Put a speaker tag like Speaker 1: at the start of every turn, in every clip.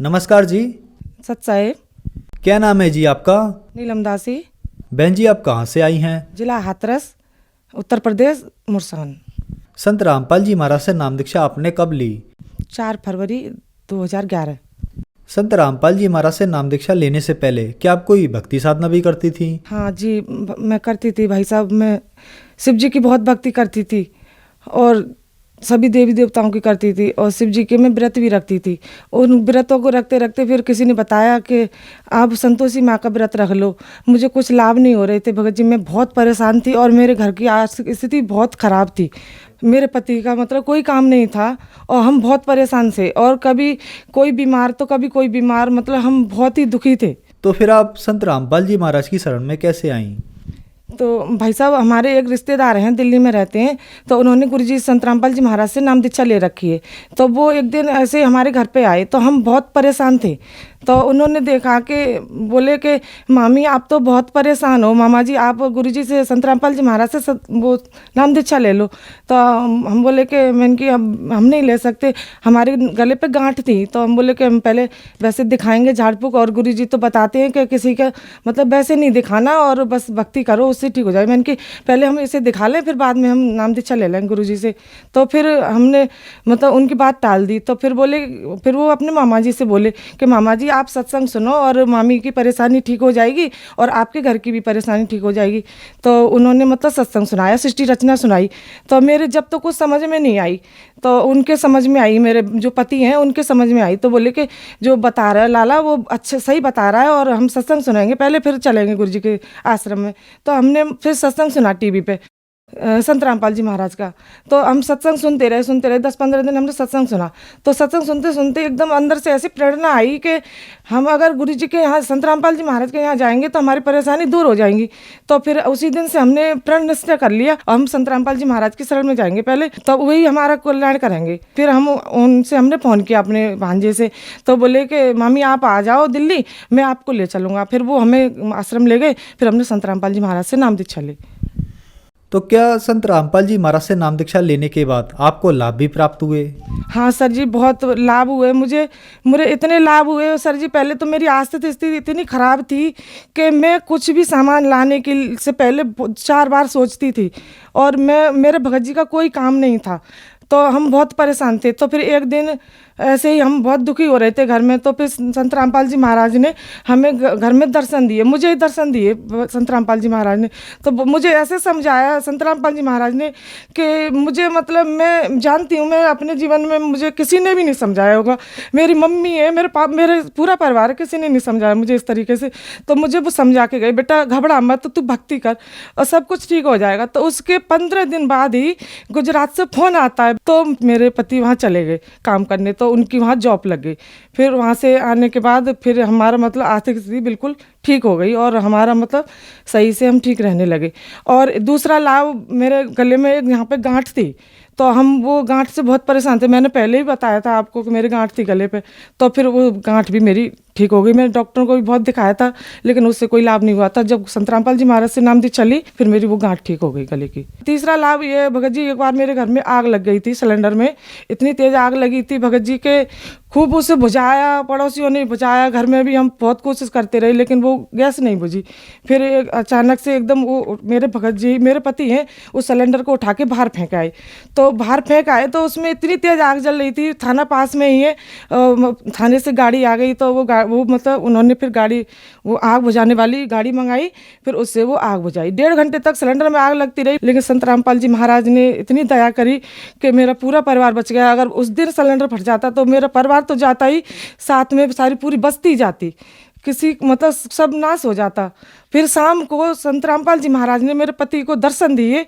Speaker 1: नमस्कार जी।
Speaker 2: सत साहेब।
Speaker 1: क्या नाम है जी आपका?
Speaker 2: नीलम दासी।
Speaker 1: बहन जी आप कहाँ से आई हैं?
Speaker 2: जिला हाथरस, उत्तर प्रदेश, मुरसान।
Speaker 1: संत रामपाल जी महाराज से नाम दीक्षा आपने कब ली?
Speaker 2: 4 फरवरी 2011।
Speaker 1: संत रामपाल जी महाराज से नाम दीक्षा लेने से पहले क्या आप कोई भक्ति साधना भी करती थी?
Speaker 2: हाँ जी, मैं करती थी भाई साहब। मैं शिव जी की बहुत भक्ति करती थी और सभी देवी देवताओं की करती थी और शिव जी के मैं व्रत भी रखती थी। उन व्रतों को रखते रखते फिर किसी ने बताया कि आप संतोषी माँ का व्रत रख लो। मुझे कुछ लाभ नहीं हो रहे थे भगत जी। मैं बहुत परेशान थी और मेरे घर की आर्थिक स्थिति बहुत ख़राब थी। मेरे पति का मतलब कोई काम नहीं था और हम बहुत परेशान थे और कभी कोई बीमार तो कभी कोई बीमार, मतलब हम बहुत ही दुखी थे।
Speaker 1: तो फिर आप संत रामपाल जी महाराज की शरण में कैसे आईं?
Speaker 2: तो भाई साहब, हमारे एक रिश्तेदार हैं, दिल्ली में रहते हैं, तो उन्होंने गुरुजी संत रामपाल जी महाराज से नाम दीक्षा ले रखी है। तो वो एक दिन ऐसे हमारे घर पे आए तो हम बहुत परेशान थे। तो उन्होंने देखा कि बोले कि मामी आप तो बहुत परेशान हो, मामा जी आप गुरुजी से संत रामपाल जी महाराज से वो नाम दीक्षा ले लो। तो हम बोले कि मैंने कि हम नहीं ले सकते, हमारे गले पे गांठ थी। तो हम बोले कि हम पहले वैसे दिखाएंगे झाड़ फूक, और गुरुजी तो बताते हैं कि किसी का मतलब वैसे नहीं दिखाना और बस भक्ति करो उससे ठीक हो जाए। मैंने कि पहले हम इसे दिखा लें फिर बाद में हम नाम दीक्षा ले लेंगे गुरुजी से। तो फिर हमने मतलब उनकी बात टाल दी। तो फिर वो अपने मामा जी से बोले कि मामा जी आप सत्संग सुनो और मामी की परेशानी ठीक हो जाएगी और आपके घर की भी परेशानी ठीक हो जाएगी। तो उन्होंने मतलब सत्संग सुनाया, सृष्टि रचना सुनाई। तो मेरे जब तो कुछ समझ में नहीं आई तो उनके समझ में आई, मेरे जो पति हैं उनके समझ में आई। तो बोले कि जो बता रहा है लाला वो अच्छे सही बता रहा है और हम सत्संग सुनाएंगे, पहले फिर चलेंगे गुरुजी के आश्रम में। तो हमने फिर सत्संग सुना टीवी पे संत रामपाल जी महाराज का। तो हम सत्संग सुनते रहे 10-15 दिन हमने सत्संग सुना। तो सत्संग सुनते सुनते एकदम अंदर से ऐसी प्रेरणा आई कि हम अगर गुरु जी के यहाँ संत रामपाल जी महाराज के यहाँ जाएंगे तो हमारी परेशानी दूर हो जाएंगी। तो फिर उसी दिन से हमने प्रण निश्चय कर लिया हम संत रामपाल जी महाराज की शरण में जाएंगे पहले, तो वही हमारा कल्याण करेंगे। फिर हमने फ़ोन किया अपने भांजे से, तो बोले कि मामी आप आ जाओ दिल्ली, मैं आपको ले चलूँगा। फिर वो हमें आश्रम ले गए, फिर हमने संत रामपाल जी महाराज से नाम दीक्षा ली।
Speaker 1: तो क्या संत रामपाल जी महाराज से नाम दीक्षा लेने के बाद आपको लाभ भी प्राप्त हुए?
Speaker 2: हाँ सर जी, बहुत लाभ हुए मुझे इतने लाभ हुए सर जी। पहले तो मेरी आर्थिक स्थिति इतनी ख़राब थी कि मैं कुछ भी सामान लाने के से पहले 4 बार सोचती थी और मेरे भगत जी का कोई काम नहीं था। तो हम बहुत परेशान थे। तो फिर एक दिन ऐसे ही हम बहुत दुखी हो रहे थे घर में, तो फिर संत रामपाल जी महाराज ने हमें घर में दर्शन दिए, मुझे ही दर्शन दिए संत रामपाल जी महाराज ने। तो मुझे ऐसे समझाया संत रामपाल जी महाराज ने कि मुझे मतलब मैं जानती हूँ मैं अपने जीवन में मुझे किसी ने भी नहीं समझाया होगा। मेरी मम्मी है, मेरे पूरा परिवार, किसी ने नहीं समझाया मुझे इस तरीके से। तो मुझे वो समझा के गए, बेटा घबरा मत, तू भक्ति कर और सब कुछ ठीक हो जाएगा। तो उसके 15 दिन बाद ही गुजरात से फ़ोन आता है। तो मेरे पति वहाँ चले गए काम करने, तो उनकी वहाँ जॉब लग गई। फिर वहाँ से आने के बाद फिर हमारा मतलब आर्थिक स्थिति बिल्कुल ठीक हो गई और हमारा मतलब सही से हम ठीक रहने लगे। और दूसरा लाभ, मेरे गले में यहाँ पे गांठ थी, तो हम वो गांठ से बहुत परेशान थे। मैंने पहले ही बताया था आपको कि मेरी गांठ थी गले पे। तो फिर वो गांठ भी मेरी ठीक हो गई। मैंने डॉक्टरों को भी बहुत दिखाया था लेकिन उससे कोई लाभ नहीं हुआ था। जब संत रामपाल जी महाराज से नाम दीक्षा ली फिर मेरी वो गांठ ठीक हो गई गले की। तीसरा लाभ ये, भगत जी एक बार मेरे घर में आग लग गई थी, सिलेंडर में इतनी तेज आग लगी थी भगत जी के, खूब उसे बुझाया, पड़ोसियों ने बुझाया, घर में भी हम बहुत कोशिश करते रहे लेकिन वो गैस नहीं बुझी। फिर अचानक से एकदम वो मेरे भगत जी, मेरे पति हैं, उस सिलेंडर को उठा के बाहर फेंक आए। तो बाहर फेंक आए तो उसमें इतनी तेज आग जल रही थी, थाना पास में ही है, थाने से गाड़ी आ गई। तो वो मतलब उन्होंने फिर वो आग बुझाने वाली गाड़ी मंगाई, फिर उससे वो आग बुझाई। 1.5 घंटे तक सिलेंडर में आग लगती रही लेकिन संत रामपाल जी महाराज ने इतनी दया करी कि मेरा पूरा परिवार बच गया। अगर उस दिन सिलेंडर फट जाता तो मेरा परिवार तो जाता ही, साथ में सारी पूरी बस्ती जाती, किसी मतलब सब नाश हो जाता। फिर शाम को संत रामपाल जी महाराज ने मेरे पति को दर्शन दिए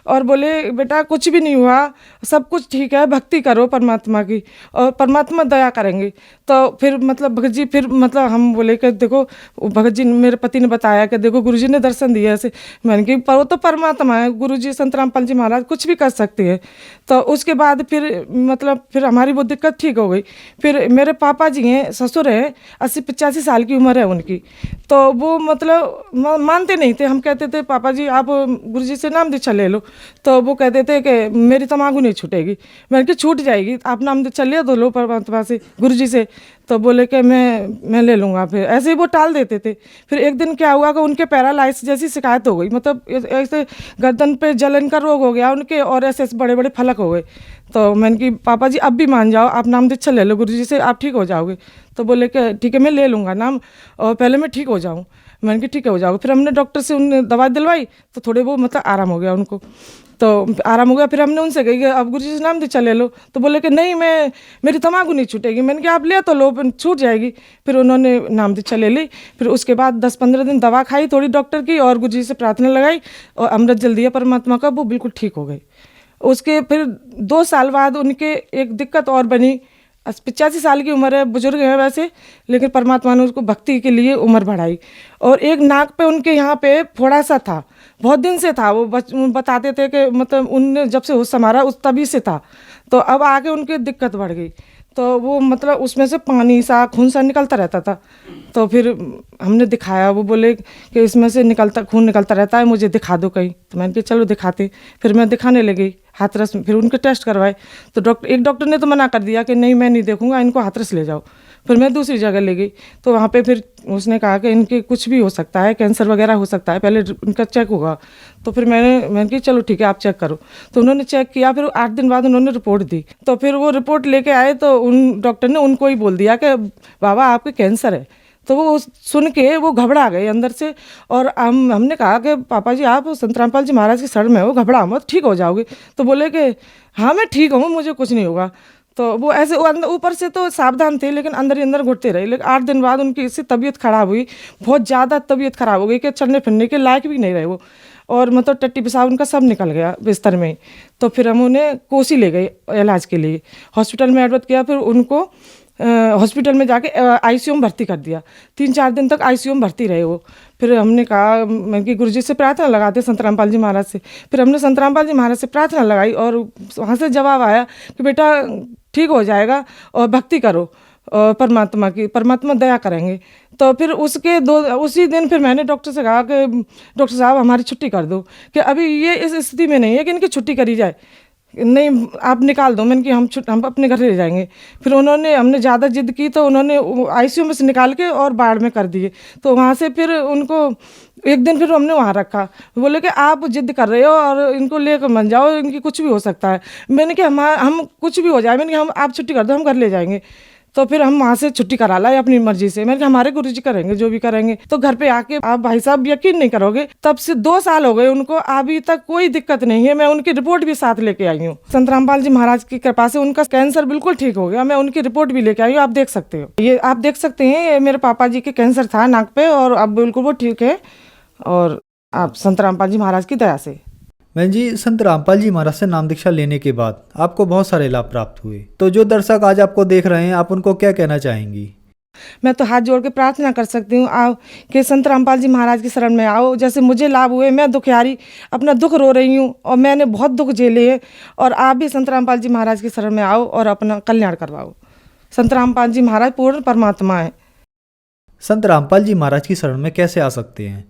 Speaker 2: और बोले बेटा कुछ भी नहीं हुआ, सब कुछ ठीक है, भक्ति करो परमात्मा की और परमात्मा दया करेंगे। तो फिर मतलब भगत जी, फिर मतलब हम बोले कि देखो, भगत जी मेरे पति ने बताया कि देखो गुरुजी ने दर्शन दिया ऐसे। मैंने कि पर वो तो परमात्मा है, गुरुजी संत रामपाल जी महाराज कुछ भी कर सकते हैं। तो उसके बाद फिर हमारी वो दिक्कत ठीक हो गई। फिर मेरे पापा जी हैं, ससुर हैं, 80-85 साल की उम्र है उनकी। तो वो मतलब मानते नहीं थे। हम कहते थे पापा जी आप गुरुजी से नाम दीक्षा ले लो, तो वो कहते थे कि मेरी तम्बाकू नहीं छूटेगी। मैंने कहा छूट जाएगी, आप नाम दीक्षा ले तो लो परमात्मा से, गुरुजी से। तो बोले कि मैं ले लूँगा। फिर ऐसे ही वो टाल देते थे। फिर एक दिन क्या हुआ कि उनके पैरालाइसिस जैसी शिकायत हो गई, मतलब ऐसे गर्दन पे जलन का रोग हो गया उनके, और ऐसे बड़े बड़े फलक हो गए। तो मैंने कि पापा जी अब भी मान जाओ, आप नाम दीक्षा ले लो गुरुजी से, आप ठीक हो जाओगे। तो बोले कि ठीक है मैं ले लूँगा नाम, और पहले मैं ठीक हो जाऊँ। मैंने कि ठीक है हो जाओगे। फिर हमने डॉक्टर से उन्होंने दवाई दिलवाई, तो थोड़े वो मतलब आराम हो गया उनको, तो आराम हो गया। फिर हमने उनसे कही कि अब गुरुजी से नाम दीक्षा ले लो, तो बोले कि नहीं मेरी तम्बाकू नहीं छूटेगी। मैंने कहा आप ले तो लो, छूट जाएगी। फिर उन्होंने नाम दीक्षा ले ली। फिर उसके बाद 10-15 दिन दवा खाई थोड़ी डॉक्टर की, और गुरुजी से प्रार्थना लगाई, और अमृत जल दिया परमात्मा का, वो बिल्कुल ठीक हो गई। उसके फिर 2 साल बाद उनके एक दिक्कत और बनी। 85 साल की उम्र है, बुजुर्ग हैं वैसे, लेकिन परमात्मा ने उसको भक्ति के लिए उम्र बढ़ाई। और एक नाक पे उनके यहाँ पे फोड़ा सा था, बहुत दिन से था। वो बताते थे कि मतलब उनने जब से होश संभाला उस तभी से था। तो अब आगे उनकी दिक्कत बढ़ गई, तो वो मतलब उसमें से पानी सा खून सा निकलता रहता था। तो फिर हमने दिखाया, वो बोले कि इसमें से खून निकलता रहता है, मुझे दिखा दो कहीं। तो मैंने कहा चलो दिखाते। फिर मैं दिखाने लगी हाथरस में। फिर उनके टेस्ट करवाए, तो एक डॉक्टर ने तो मना कर दिया कि नहीं मैं नहीं देखूंगा, इनको हाथरस ले जाओ। फिर मैं दूसरी जगह ले गई, तो वहाँ पे फिर उसने कहा कि इनके कुछ भी हो सकता है, कैंसर वगैरह हो सकता है, पहले उनका चेक होगा। तो फिर मैंने कहा चलो ठीक है आप चेक करो। तो उन्होंने चेक किया, फिर 8 दिन बाद उन्होंने रिपोर्ट दी। तो फिर वो रिपोर्ट लेके आए, तो उन डॉक्टर ने उनको ही बोल दिया कि बाबा आपके कैंसर है। तो वो सुन के वो घबरा गए अंदर से। और हमने कहा कि पापा जी आप संत रामपाल जी महाराज की शरण में हो, घबरा मत, ठीक हो जाओगे। तो बोले कि हाँ मैं ठीक हूँ, मुझे कुछ नहीं होगा। तो वो ऐसे ऊपर से तो सावधान थे, लेकिन अंदर ही अंदर घुटते रहे। लेकिन 8 दिन बाद उनकी इससे तबीयत खराब हुई, बहुत ज़्यादा तबीयत खराब हो गई कि चलने फिरने के लायक भी नहीं रहे वो, और मतलब टट्टी पेशाब उनका सब निकल गया बिस्तर में। तो फिर हम उन्हें कोसी ले गए इलाज के लिए, हॉस्पिटल में एडमिट किया। फिर उनको हॉस्पिटल में जाके आईसीयू में भर्ती कर दिया। 3-4 दिन तक आईसीयू में भर्ती रहे वो। फिर हमने कहा मैं कि गुरुजी से प्रार्थना लगाते संत रामपाल जी महाराज से। फिर हमने संत रामपाल जी महाराज से प्रार्थना लगाई, और वहाँ से जवाब आया कि बेटा ठीक हो जाएगा, और भक्ति करो परमात्मा की, परमात्मा दया करेंगे। तो फिर उसी दिन फिर मैंने डॉक्टर से कहा कि डॉक्टर साहब हमारी छुट्टी कर दो, कि अभी ये इस स्थिति में नहीं है कि इनकी छुट्टी करी जाए, नहीं आप निकाल दो। मैंने कि हम अपने घर ले जाएंगे। फिर हमने ज़्यादा जिद की, तो उन्होंने आईसीयू में से निकाल के और बाढ़ में कर दिए। तो वहाँ से फिर उनको एक दिन फिर हमने वहाँ रखा। बोले कि आप जिद कर रहे हो और इनको लेकर मत जाओ, इनकी कुछ भी हो सकता है। मैंने कि हम कुछ भी हो जाए, मैंने कि आप छुट्टी कर दो, हम घर ले जाएंगे। तो फिर हम वहाँ से छुट्टी करा लाई अपनी मर्जी से। मैंने कहा हमारे गुरुजी करेंगे जो भी करेंगे। तो घर पे आके आप भाई साहब यकीन नहीं करोगे, तब से 2 साल हो गए उनको, अभी तक कोई दिक्कत नहीं है। मैं उनकी रिपोर्ट भी साथ लेके आई हूँ। संत रामपाल जी महाराज की कृपा से उनका कैंसर बिल्कुल ठीक हो गया। मैं उनकी रिपोर्ट भी लेके आई हूँ, आप देख सकते हो। ये आप देख सकते हैं, ये मेरे पापा जी के कैंसर था नाक पे, और अब बिल्कुल वो ठीक है, और आप संत रामपाल जी महाराज की दया से।
Speaker 1: बहन जी, संत रामपाल जी महाराज से नाम दीक्षा लेने के बाद आपको बहुत सारे लाभ प्राप्त हुए, तो जो दर्शक आज आपको देख रहे हैं, आप उनको क्या कहना चाहेंगी?
Speaker 2: मैं तो हाथ जोड़ के प्रार्थना कर सकती हूँ आओ कि संत रामपाल जी महाराज की शरण में आओ। जैसे मुझे लाभ हुए, मैं दुखियारी अपना दुख रो रही हूँ, और मैंने बहुत दुख झेले हैं, और आप भी संत रामपाल जी महाराज की शरण में आओ और अपना कल्याण करवाओ। संत रामपाल जी महाराज पूर्ण परमात्मा है।
Speaker 1: संत रामपाल जी महाराज की शरण में कैसे आ सकते हैं?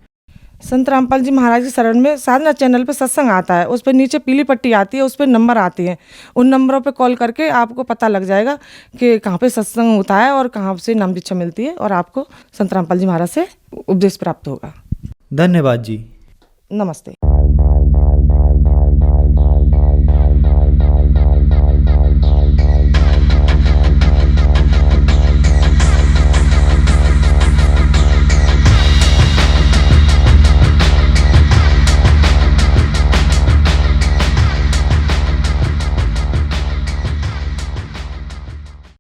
Speaker 2: संत रामपाल जी महाराज की शरण में साधना चैनल पे सत्संग आता है, उस पर नीचे पीली पट्टी आती है, उस पर नंबर आती है। उन नंबरों पे कॉल करके आपको पता लग जाएगा कि कहाँ पे सत्संग होता है और कहाँ से नाम दीक्षा मिलती है, और आपको संत रामपाल जी महाराज से उपदेश प्राप्त होगा।
Speaker 1: धन्यवाद जी।
Speaker 2: नमस्ते।